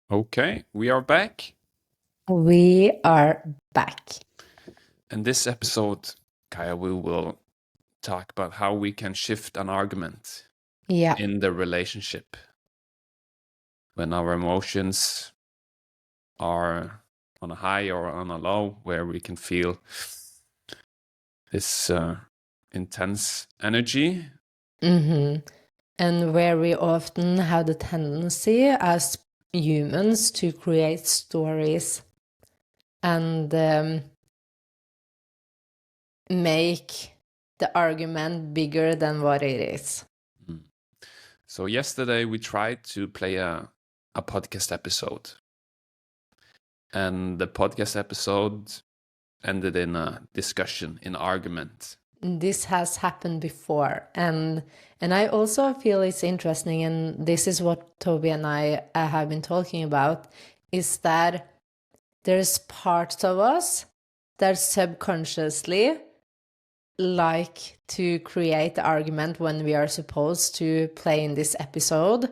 Okay, we are back. We are back. In this episode, Kaja, we will talk about how we can shift an argument in the relationship when our emotions are on a high or on a low, where we can feel this intense energy. Mm-hmm. And where we often have the tendency as humans to create stories and make the argument bigger than what it is. So yesterday we tried to play a podcast episode. And the podcast episode ended in a discussion, in argument. This has happened before, and I also feel it's interesting, and this is what Toby and I have been talking about, is that there's parts of us that subconsciously like to create the argument when we are supposed to play in this episode.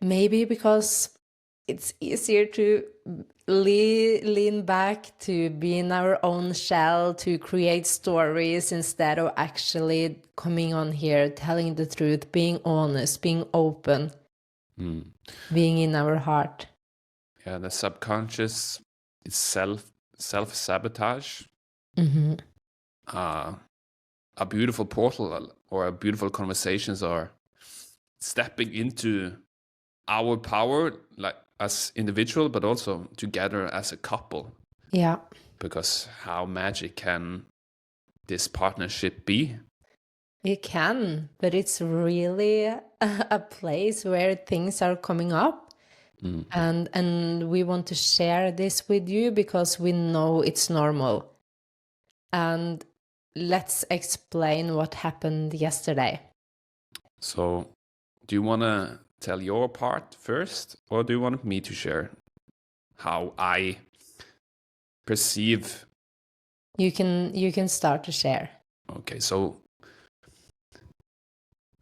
Maybe because it's easier to lean back, to be in our own shell, to create stories instead of actually coming on here, telling the truth, being honest, being open, being in our heart. Yeah, the subconscious is self-sabotage. Mm-hmm. A beautiful portal or a beautiful conversations are stepping into our power, like as individual, but also together as a couple. Yeah. Because how magic can this partnership be? It can, but it's really a place where things are coming up. And we want to share this with you because we know it's normal. And let's explain what happened yesterday. So, do you want to tell your part first, or do you want me to share how I perceive? You can start to share. Okay, so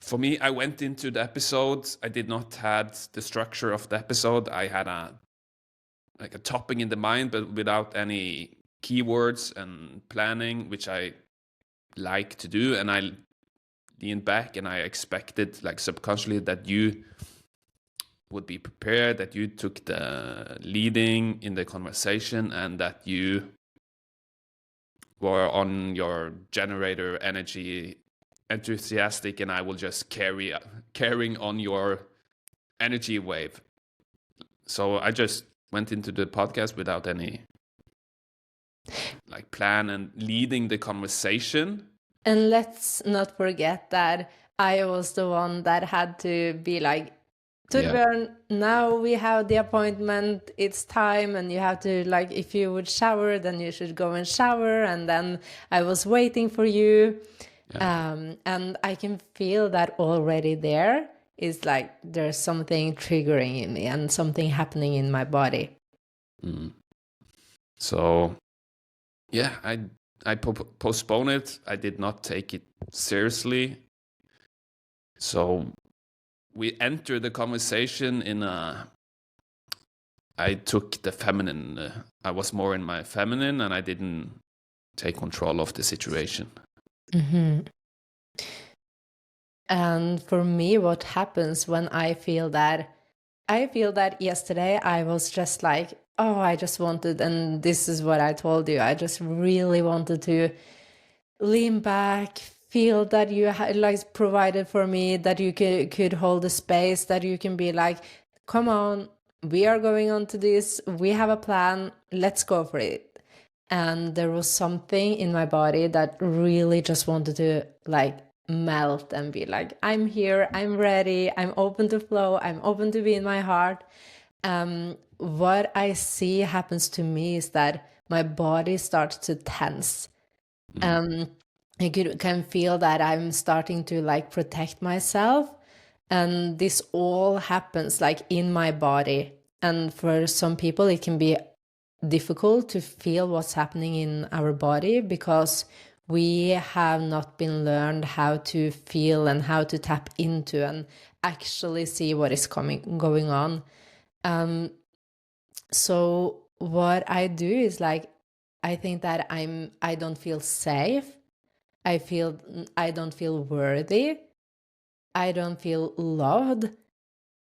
for me, I went into the episode. I did not had the structure of the episode. I had a topic in the mind, but without any keywords and planning, which I like to do. And I leaned back and I expected, like subconsciously, that you would be prepared, that you took the leading in the conversation, and that you were on your generator energy, enthusiastic, and I will just carrying on your energy wave. So I just went into the podcast without any like plan and leading the conversation. And let's not forget that I was the one that had to be like, Torbjörn, now we have the appointment, it's time, and you have to, like, if you would shower, then you should go and shower, and then I was waiting for you. And I can feel that already there is like there's something triggering in me and something happening in my body. So yeah, I postponed it. I did not take it seriously. So we entered the conversation in a... I took the feminine. I was more in my feminine, and I didn't take control of the situation. And for me, what happens when I feel that yesterday I was just like, oh, I just wanted, and this is what I told you, I just really wanted to lean back, feel that you like provided for me, that you could hold the space, that you can be like, come on, we are going on to this, we have a plan, let's go for it. And there was something in my body that really just wanted to like melt and be like, I'm here, I'm ready, I'm open to flow, I'm open to be in my heart. What I see happens to me is that my body starts to tense. I can feel that I'm starting to like protect myself, and this all happens like in my body. And for some people it can be difficult to feel what's happening in our body because we have not been learned how to feel and how to tap into and actually see what is going on. So what I do is like, I think that I don't feel safe. I don't feel worthy. I don't feel loved.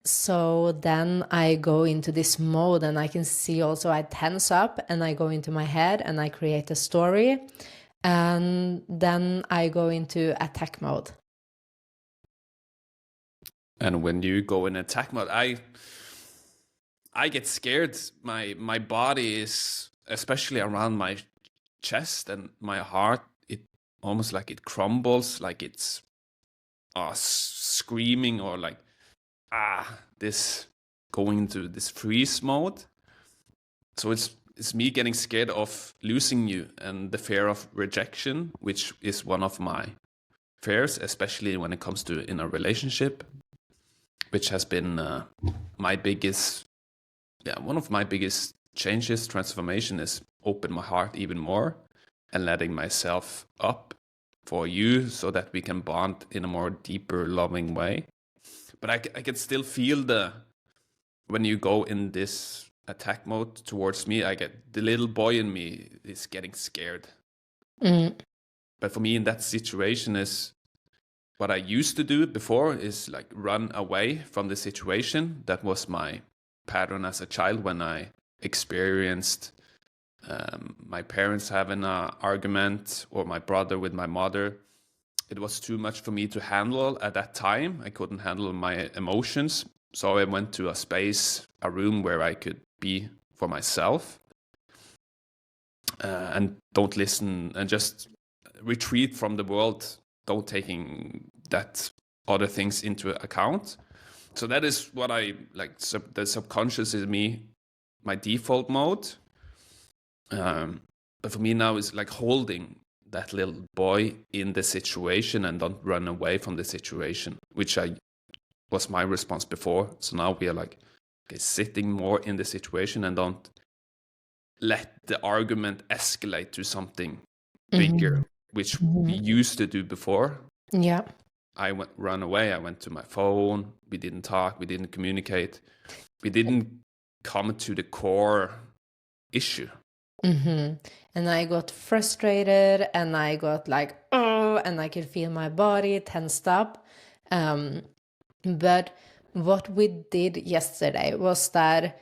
So then I go into this mode, and I can see also I tense up and I go into my head and I create a story. And then I go into attack mode. And when you go in attack mode, I get scared. My body is, especially around my chest and my heart, it almost like it crumbles, like it's screaming, or like this going into this freeze mode. So it's me getting scared of losing you, and the fear of rejection, which is one of my fears, especially when it comes to in a relationship, which has been one of my biggest changes, transformation, is open my heart even more and letting myself up for you so that we can bond in a more deeper, loving way. But I can still feel when you go in this attack mode towards me, I get the little boy in me is getting scared. But for me in that situation is what I used to do before is like run away from the situation. That was my pattern as a child when I experienced my parents having an argument, or my brother with my mother. It was too much for me to handle at that time. I couldn't handle my emotions. So I went to a room where I could be for myself, and don't listen, and just retreat from the world, don't taking that other things into account. So that is what I like. The subconscious is my default mode. But for me now is like holding that little boy in the situation and don't run away from the situation, which was my response before. So now we are like, okay, sitting more in the situation and don't let the argument escalate to something bigger, which we used to do before. Yeah. Run away. I went to my phone. We didn't talk. We didn't communicate. We didn't come to the core issue. And I got frustrated, and I got like, oh, and I could feel my body tensed up. But what we did yesterday was that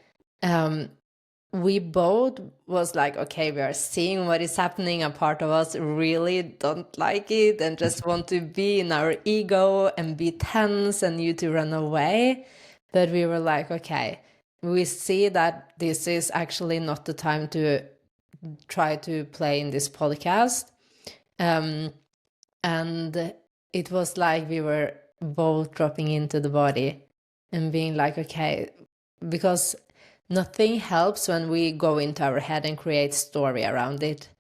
we both was like, okay, we are seeing what is happening. A part of us really don't like it and just want to be in our ego and be tense and you to run away. But we were like, okay, we see that this is actually not the time to try to play in this podcast. And it was like we were both dropping into the body and being like, okay, because nothing helps when we go into our head and create story around it.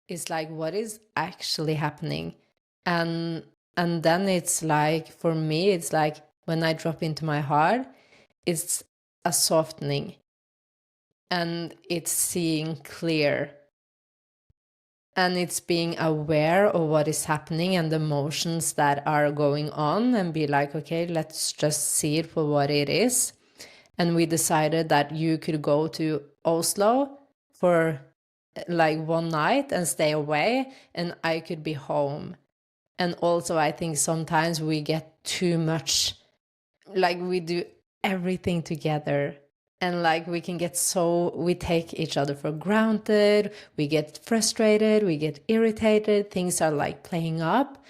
It's like, what is actually happening? And then it's like, for me, it's like when I drop into my heart, it's a softening and it's seeing clear. And it's being aware of what is happening and the emotions that are going on, and be like, okay, let's just see it for what it is. And we decided that you could go to Oslo for like one night and stay away, and I could be home. And also, I think sometimes we get too much, like we do everything together, and like we can get we take each other for granted, we get frustrated, we get irritated, things are like playing up.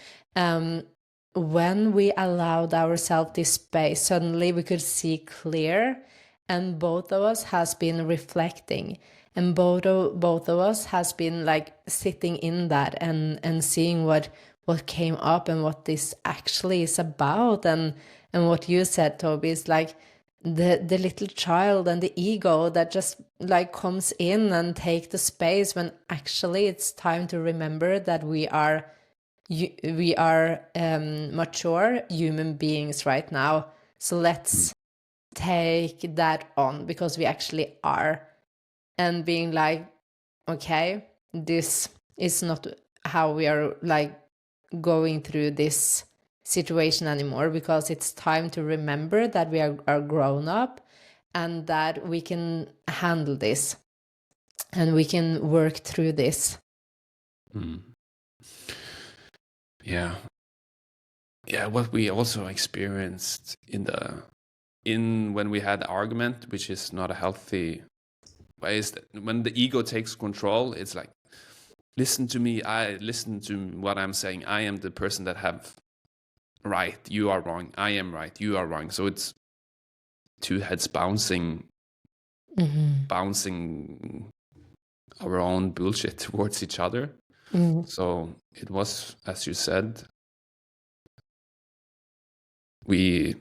When we allowed ourselves this space, suddenly we could see clear, and both of us has been reflecting, and both of us has been like sitting in that and seeing what came up and what this actually is about. And what you said, Toby, is like the little child and the ego that just like comes in and take the space, when actually it's time to remember that we are mature human beings right now. So let's take that on, because we actually are, and being like, okay, this is not how we are like going through this situation anymore, because it's time to remember that we are grown up, and that we can handle this and we can work through this. Yeah. Yeah, what we also experienced in when we had argument, which is not a healthy way, is that when the ego takes control, it's like, listen to me, I listen to what I'm saying, I am the person that have right, you are wrong, I am right, you are wrong. So it's two heads bouncing our own bullshit towards each other. So it was, as you said, you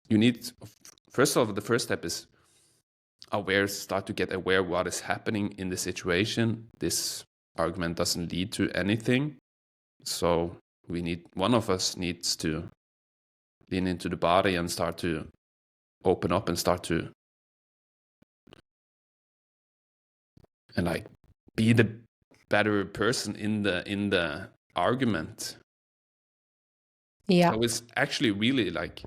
need, first of all, the first step is start to get aware what is happening in the situation. This argument doesn't lead to anything. So one of us needs to lean into the body and start to open up and start to and like be the better person in the argument. Yeah. So it's actually really like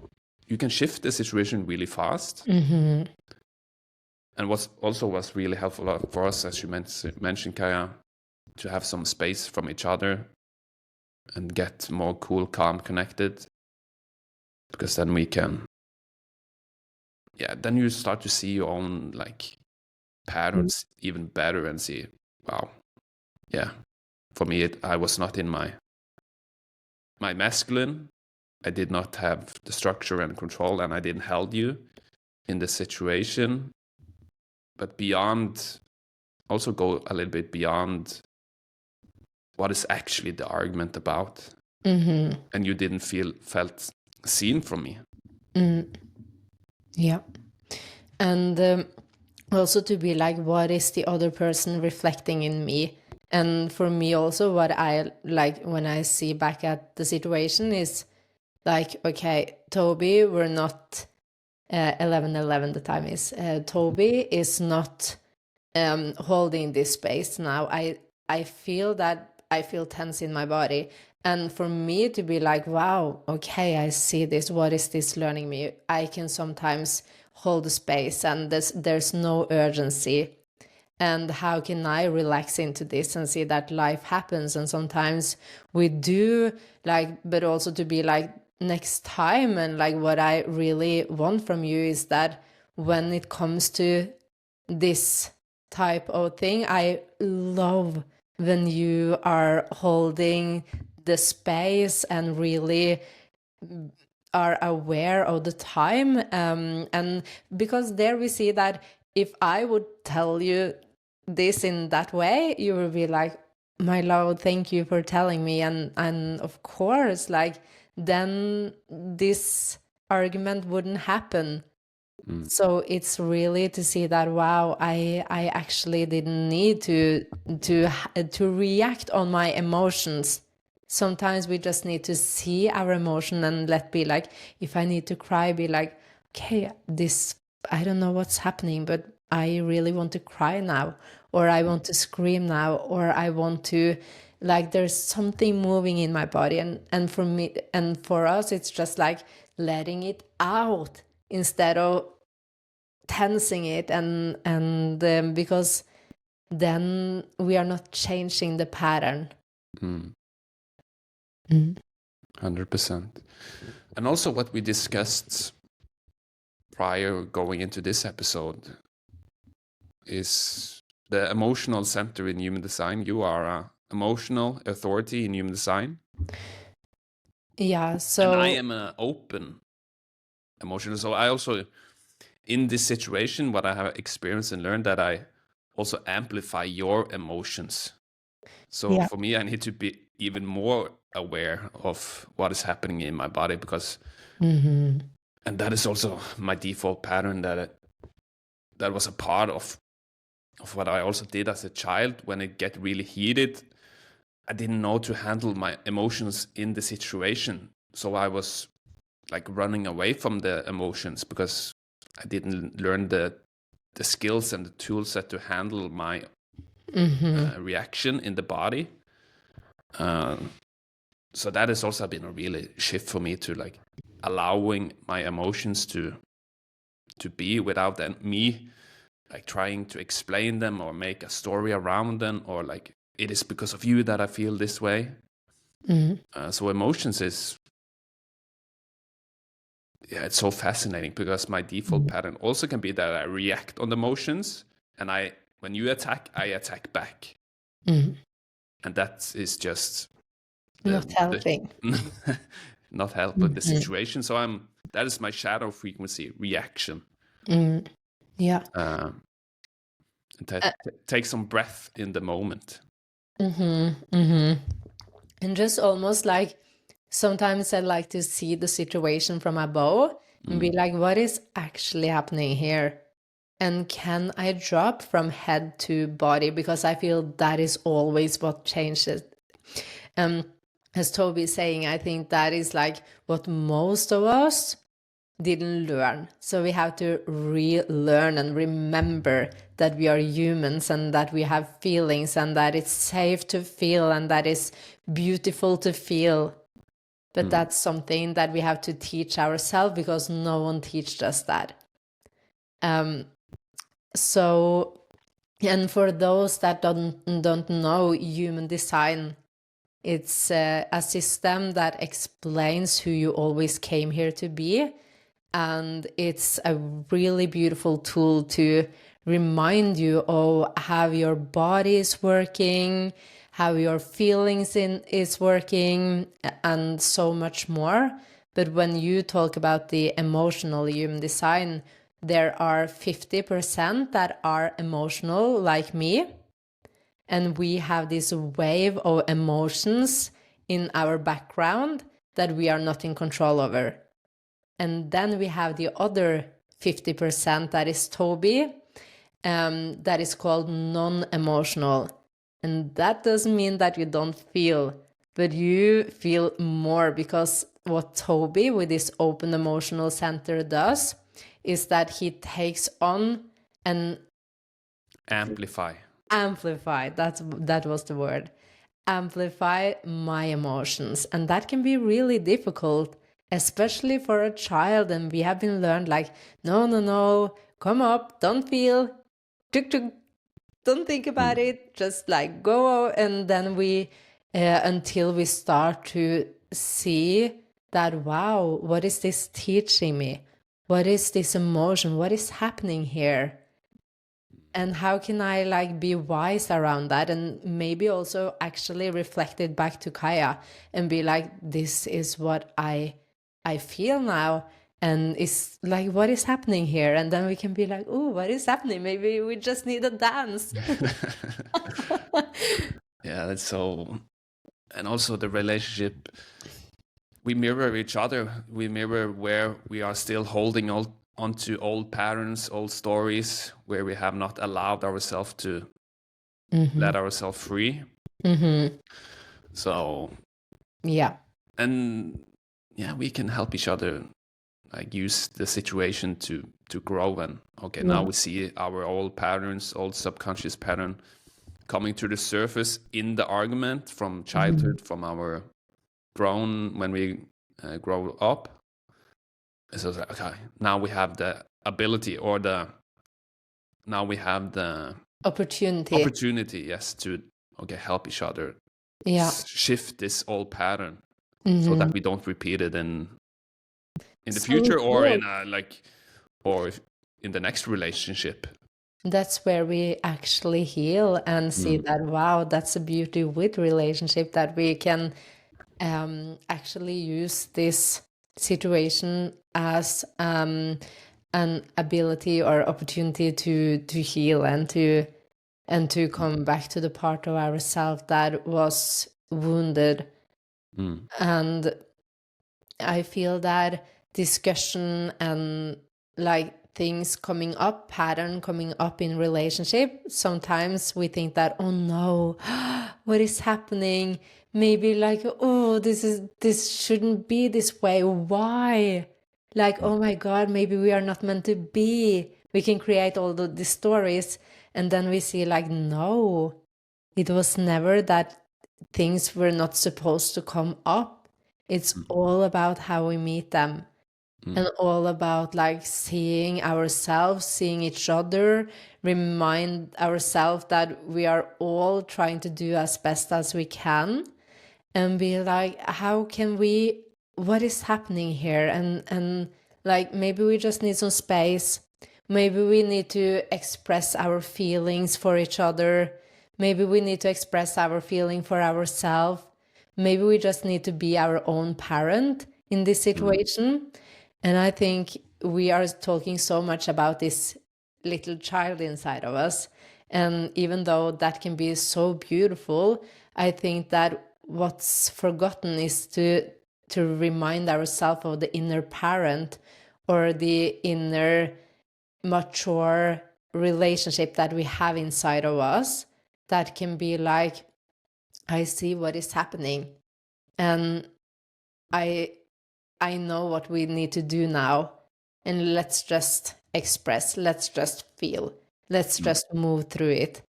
you can shift the situation really fast. And what also was really helpful for us, as you mentioned, Kaja, to have some space from each other and get more cool, calm, connected. Because then we can, then you start to see your own like patterns even better and see, wow, for me, I was not in my masculine. I did not have the structure and control, and I didn't held you in the situation. But also go a little bit beyond what is actually the argument about. And you didn't felt seen from me. Yeah. And also to be like, what is the other person reflecting in me? And for me also, what I like when I see back at the situation is like, okay, Toby, we're not 11:11 the time is. Toby is not holding this space now. I feel tense in my body. And for me to be like, wow, okay, I see this. What is this learning me? I can sometimes hold the space and there's no urgency. And how can I relax into this and see that life happens? And sometimes we do, like, but also to be like, next time. And like, what I really want from you is that when it comes to this type of thing, I love when you are holding the space and really are aware of the time. And because there we see that if I would tell you this in that way, you will be like, my love, thank you for telling me. And of course, like, then this argument wouldn't happen. So it's really to see that, wow, I actually didn't need to react on my emotions. Sometimes we just need to see our emotion and let be like, if I need to cry, be like, okay, this, I don't know what's happening, but I really want to cry now, or I want to scream now, or I want to, like, there's something moving in my body. And for me and for us, it's just like letting it out instead of tensing it, and because then we are not changing the pattern. 100%. And also what we discussed prior going into this episode is the emotional center in human design. You are an emotional authority in human design. Yeah, so and I am an open emotional. So I also, in this situation, what I have experienced and learned, that I also amplify your emotions. So for me, I need to be even more aware of what is happening in my body, because and that is also my default pattern, that was a part of what I also did as a child. When it get really heated, I didn't know to handle my emotions in the situation. So I was like running away from the emotions because I didn't learn the skills and the tool set to handle my reaction in the body. So that has also been a really shift for me, to like allowing my emotions to to be without me like trying to explain them or make a story around them, or like it is because of you that I feel this way. So emotions is, yeah, it's so fascinating, because my default pattern also can be that I react on the emotions, and when you attack, I attack back. And that is just Not helping. not helping the situation. So that is my shadow frequency reaction. Yeah. Take some breath in the moment. And just almost like sometimes I like to see the situation from above and be like, what is actually happening here? And can I drop from head to body? Because I feel that is always what changes. As Toby is saying, I think that is like what most of us didn't learn. So we have to relearn and remember that we are humans and that we have feelings and that it's safe to feel and that it's beautiful to feel. But that's something that we have to teach ourselves, because no one teaches us that. So, and for those that don't know human design, it's a system that explains who you always came here to be. And it's a really beautiful tool to remind you of how your body is working, how your feelings is working, and so much more. But when you talk about the emotional human design, there are 50% that are emotional, like me. And we have this wave of emotions in our background that we are not in control over. And then we have the other 50% that is Toby, that is called non-emotional. And that doesn't mean that you don't feel, but you feel more, because what Toby with this open emotional center does is that he takes on and Amplify. That was the word. Amplify my emotions. And that can be really difficult, especially for a child. And we have been learned like, no, come up, don't feel, tuk tuk, don't think about it, just like go. And then we, until we start to see that, wow, what is this teaching me? What is this emotion? What is happening here? And how can I like be wise around that, and maybe also actually reflect it back to Kaja and be like, this is what I feel now, and it's like, what is happening here? And then we can be like, oh, what is happening? Maybe we just need a dance. Yeah, that's so. And also the relationship, we mirror each other. We mirror where we are still holding onto old patterns, old stories, where we have not allowed ourselves to let ourselves free. So yeah, and yeah, we can help each other, like use the situation to grow. And okay, now we see our old patterns, old subconscious pattern coming to the surface in the argument from childhood, from our grown, when we grow up. So it's like, okay, now we have the ability, or now we have the opportunity, yes, to help each other shift this old pattern, so that we don't repeat it in the future, or in in the next relationship. That's where we actually heal and see that, wow, that's a beauty with relationship, that we can actually use this situation as an ability or opportunity to heal and to come back to the part of ourselves that was wounded. And I feel that discussion and like things coming up, pattern coming up in relationship, sometimes we think that, oh no, what is happening? Maybe like, oh, this shouldn't be this way. Why? Like, oh my God, maybe we are not meant to be. We can create all these stories. And then we see like, no, it was never that things were not supposed to come up. It's all about how we meet them. and all about like seeing ourselves, seeing each other, remind ourselves that we are all trying to do as best as we can, and be like, how can we, what is happening here? And like, maybe we just need some space. Maybe we need to express our feelings for each other. Maybe we need to express our feeling for ourselves. Maybe we just need to be our own parent in this situation. And I think we are talking so much about this little child inside of us. And even though that can be so beautiful, I think that what's forgotten is to remind ourselves of the inner parent, or the inner mature relationship that we have inside of us, that can be like, I see what is happening, and I I know what we need to do now, and let's just express, let's just feel, let's just move through it.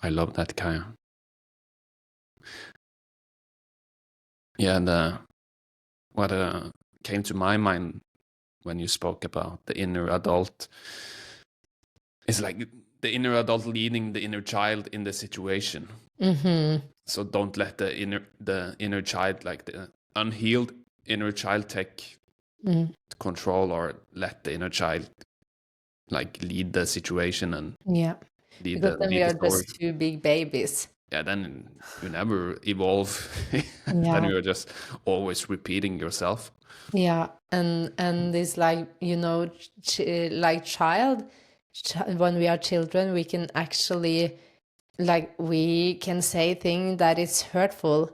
I love that, Kaja. Yeah, and what came to my mind when you spoke about the inner adult is like the inner adult leading the inner child in the situation. So don't let the inner child, like the unhealed inner child, take control, or let the inner child like lead the situation and Yeah, because then we lead the are story. just two big babies. Yeah, then you never evolve. Then Yeah. you're just always repeating yourself. Yeah, and it's like, you know, like when we are children, we can actually, like, we can say things that is hurtful,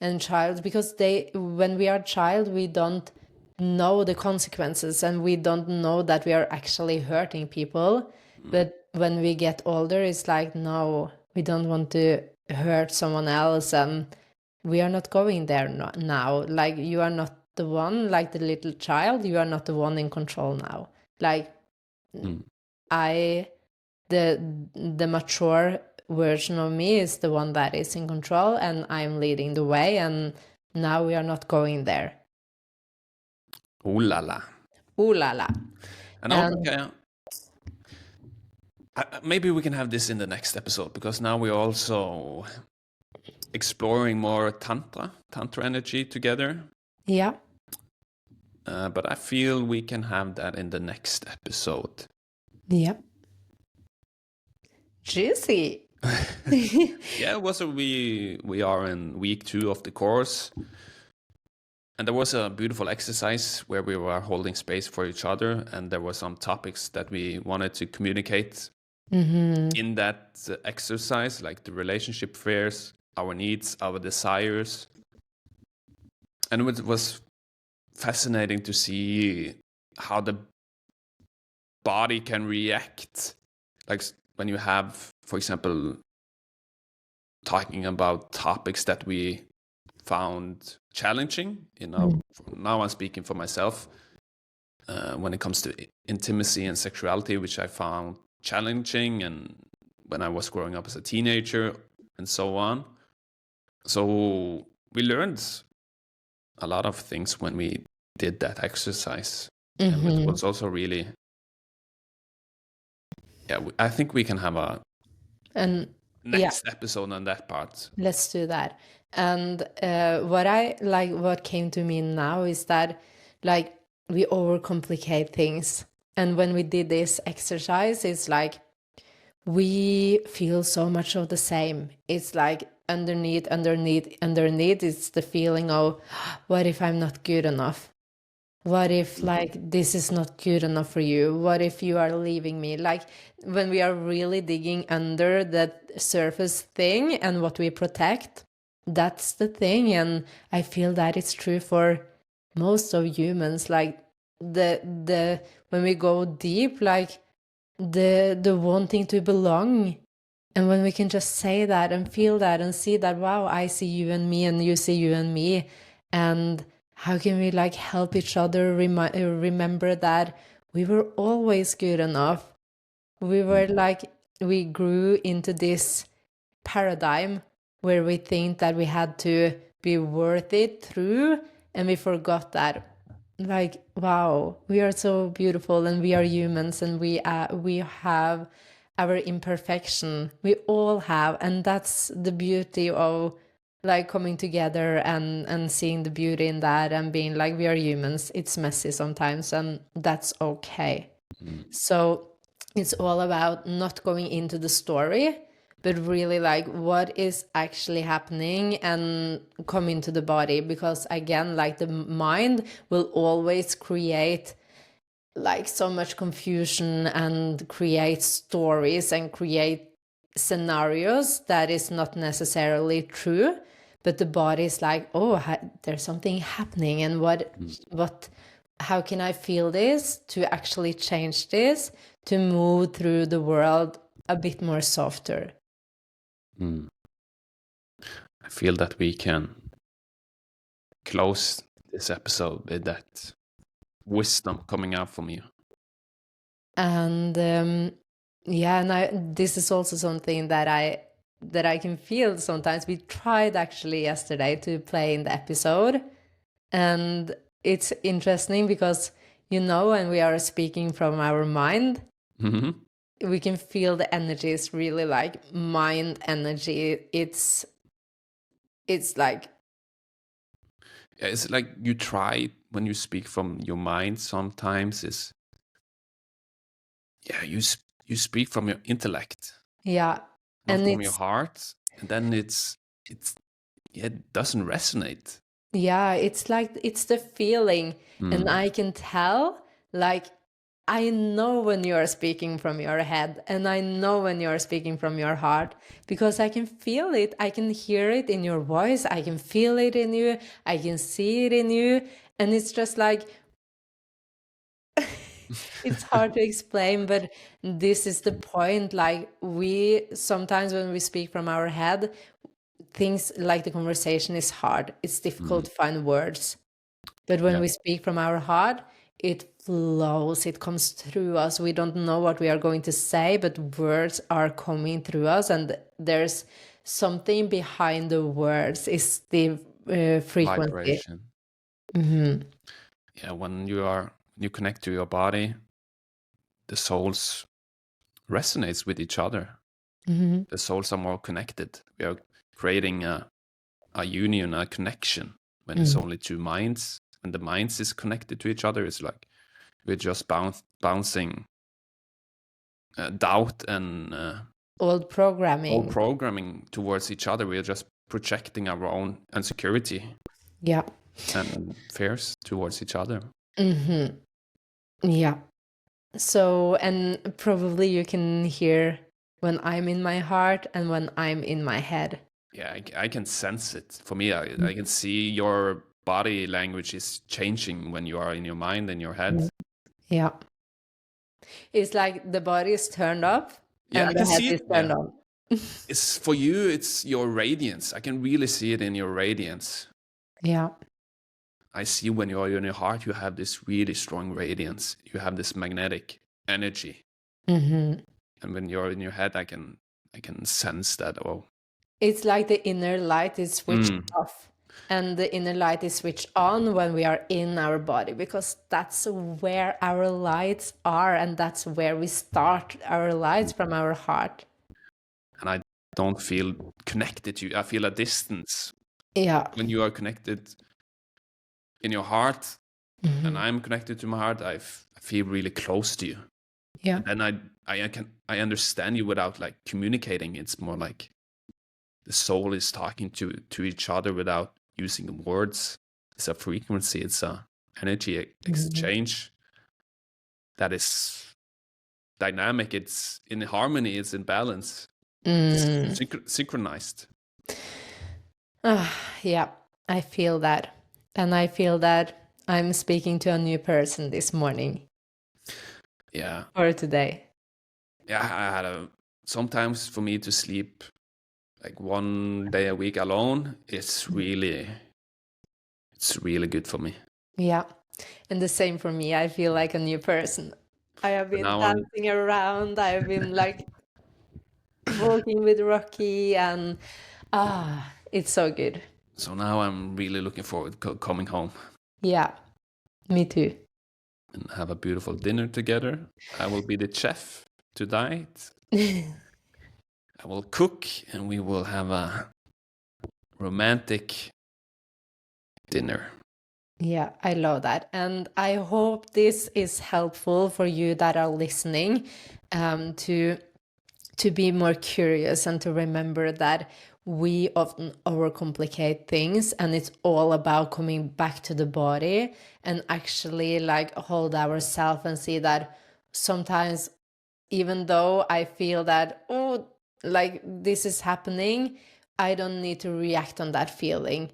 and child, because when we are child, we don't know the consequences, and we don't know that we are actually hurting people. But when we get older, it's like, no, we don't want to hurt someone else, and we are not going there now. Like, you are not the one, like the little child, you are not the one in control now. Like, I the mature version of me is the one that is in control, and I'm leading the way, and now we are not going there. Ooh la la. Ooh la la. And okay, maybe we can have this in the next episode, because now we're also exploring more tantra energy together. Yeah. But I feel we can have that in the next episode. Yeah. Juicy. Yeah, we are in week 2 of the course, and there was a beautiful exercise where we were holding space for each other, and there were some topics that we wanted to communicate in that exercise, like the relationship fears, our needs, our desires. And it was fascinating to see how the body can react, like when you have, for example, talking about topics that we found challenging. Now I'm speaking for myself, when it comes to intimacy and sexuality, which I found challenging, and when I was growing up as a teenager, and so on. So we learned a lot of things when we did that exercise. And it was also really, I think we can have a next episode on that part. Let's do that. And what came to me now is that, like, we overcomplicate things. And when we did this exercise, it's like we feel so much of the same. It's like underneath, it's the feeling of, what if I'm not good enough? What if, like, this is not good enough for you? What if you are leaving me? Like, when we are really digging under that surface thing and what we protect, that's the thing. And I feel that it's true for most of humans. Like, the when we go deep, like, the wanting to belong, and when we can just say that and feel that and see that, wow, I see you and me, and you see you and me, and how can we, like, help each other remember that we were always good enough? We were like, we grew into this paradigm where we think that we had to be worth it through and we forgot that, like, wow, we are so beautiful and we are humans, and we have our imperfection. We all have, and that's the beauty of like coming together and seeing the beauty in that, and being like, we are humans, it's messy sometimes, and that's okay. So it's all about not going into the story, but really like what is actually happening, and come into the body. Because again, like the mind will always create like so much confusion and create stories and create scenarios that is not necessarily true, but the body is like, oh, there's something happening, and what how can I feel this to actually change this, to move through the world a bit more softer. I feel that we can close this episode with that wisdom coming out from you. And yeah, and this is also something that I can feel sometimes. We tried actually yesterday to play in the episode, and it's interesting because, you know, when we are speaking from our mind, we can feel the energy is really like mind energy. It's like, Yeah, it's like you try when you speak from your mind sometimes is, yeah, you speak from your intellect, yeah, not and from your it's, heart, and then it doesn't resonate. yeah, it's like, it's the feeling. And I can tell, like, I know when you are speaking from your head, and I know when you are speaking from your heart, because I can feel it. I can hear it in your voice. I can feel it in you. I can see it in you. And it's just like, it's hard to explain, but this is the point. Like, we sometimes, when we speak from our head, things like the conversation is hard. It's difficult to find words. But when we speak from our heart, it flows, it comes through us. We don't know what we are going to say, but words are coming through us, and there's something behind the words. It's the frequency. Vibration. Yeah, when you connect to your body, the souls resonates with each other. The souls are more connected. We are creating a union, a connection. When it's only two minds, and the minds is connected to each other, it's like we're just bouncing doubt and Old programming. towards each other. We're just projecting our own insecurity Yeah. and fears towards each other. Yeah. So, and probably you can hear when I'm in my heart and when I'm in my head. Yeah, I can sense it. For me, I can see your body language is changing when you are in your mind and your head. Yeah. It's like the body is turned up Yeah, and I the can head see is it. turned Yeah. on. It's for you, it's your radiance. I can really see it in your radiance. Yeah. I see when you're in your heart, you have this really strong radiance. You have this magnetic energy. And when you're in your head, I can sense that. Oh, It's like the inner light is switched off, and the inner light is switched on when we are in our body, because that's where our lights are, and that's where we start our lights, from our heart. and I don't feel connected to you. I feel a distance. Yeah. When you are connected in your heart, and I'm connected to my heart, I feel really close to you. Yeah. And then I understand you without like communicating. It's more like the soul is talking to each other without using words. It's a frequency. It's a energy exchange that is dynamic. It's in harmony. It's in balance. It's synchronized. Yeah, I feel that. And I feel that I'm speaking to a new person this morning, Yeah. or today. Yeah. I had sometimes for me to sleep like one day a week alone. It's really good for me. Yeah. And the same for me. I feel like a new person. I have But been now dancing around. I've been like walking with Rocky, and it's so good. So now I'm really looking forward to coming home. Yeah, me too. And have a beautiful dinner together. I will be the chef tonight. I will cook, and we will have a romantic dinner. Yeah, I love that. And I hope this is helpful for you that are listening, to be more curious and to remember that we often overcomplicate things, and it's all about coming back to the body and actually like hold ourselves and see that sometimes, even though I feel that, oh, like this is happening, I don't need to react on that feeling.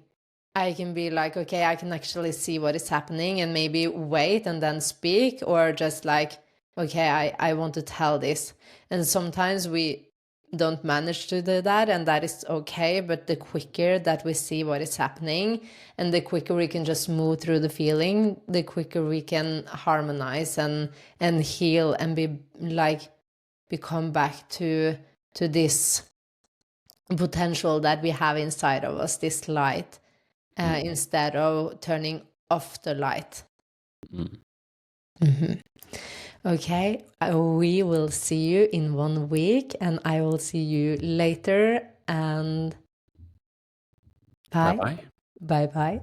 I can be like, okay, I can actually see what is happening and maybe wait and then speak, or just like, okay, I want to tell this. And sometimes we don't manage to do that, and that is okay. But the quicker that we see what is happening and the quicker we can just move through the feeling, the quicker we can harmonize and heal and be like, become back to this potential that we have inside of us, this light, instead of turning off the light. Okay, we will see you in 1 week, and I will see you later, and bye. Bye-bye. Bye bye.